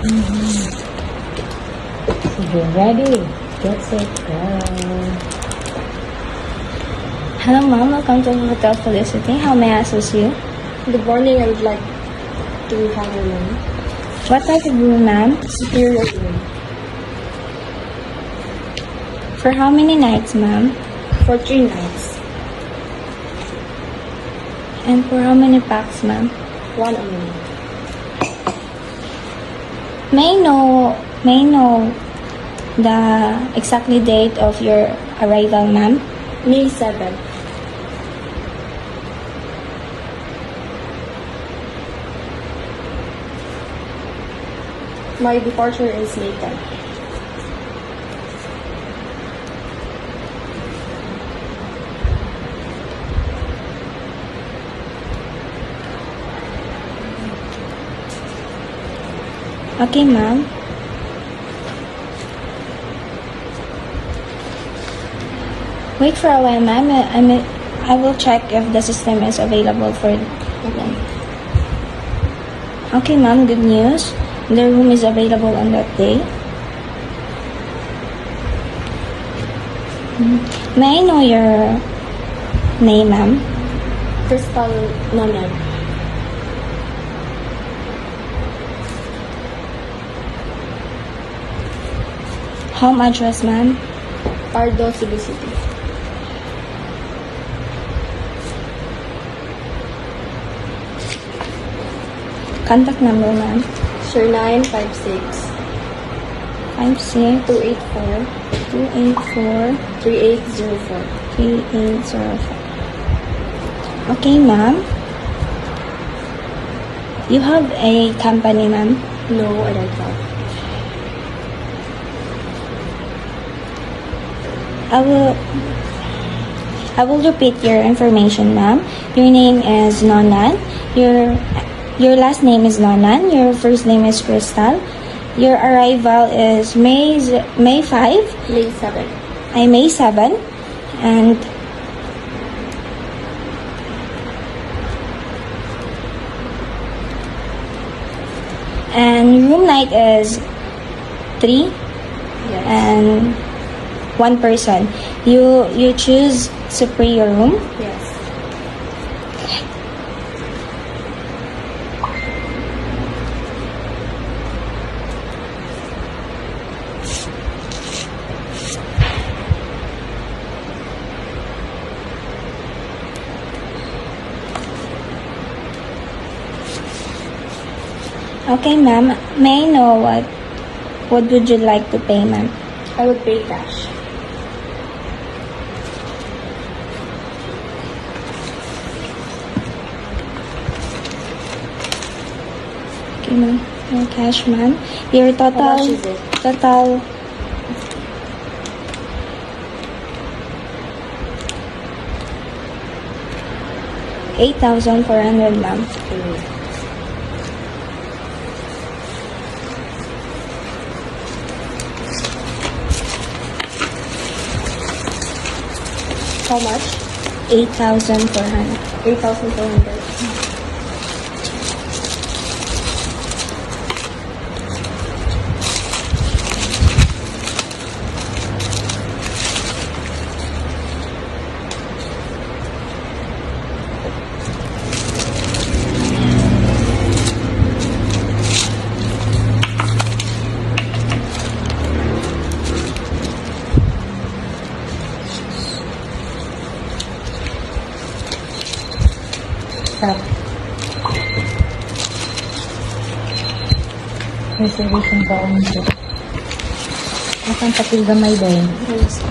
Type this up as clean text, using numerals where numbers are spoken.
Sige, ready? Get set, go. Hello, ma'am. Welcome to Hotel Felicity. How may I assist you? Good morning. I would like to have a room. What type of room, ma'am? Superior room. For how many nights, ma'am? For 3 nights. And for how many packs, ma'am? 1 only. May I know the exactly date of your arrival, ma'am? May 7th. My departure is May 10th. Okay, ma'am. Wait for a while, ma'am. I will check if the system is available for them. Okay, ma'am. Good news. The room is available on that day. May I know your name, ma'am? Crystal Nonan. Home address, ma'am? Pardo, Cebu City. Contact number, ma'am? 0956 56 284 284 3804. 3804. Okay, ma'am. You have a company, ma'am? No, I don't have. I will repeat your information, ma'am. Your name is Nonan. Your last name is Nonan. Your first name is Crystal. Your arrival is May 5. May 7th. May 7. And room night is 3 Yes. and 1 person. You choose superior room. Yes. Okay, ma'am. May I know what would you like to pay, ma'am? I would pay cash. Okay, ma'am. Your cash, ma'am. Your How much is it? total $8,400, ma'am. How much? 8,400. 8,400. Stop. Reservation ka on ito. Asan papel gamay ba yun? Yes.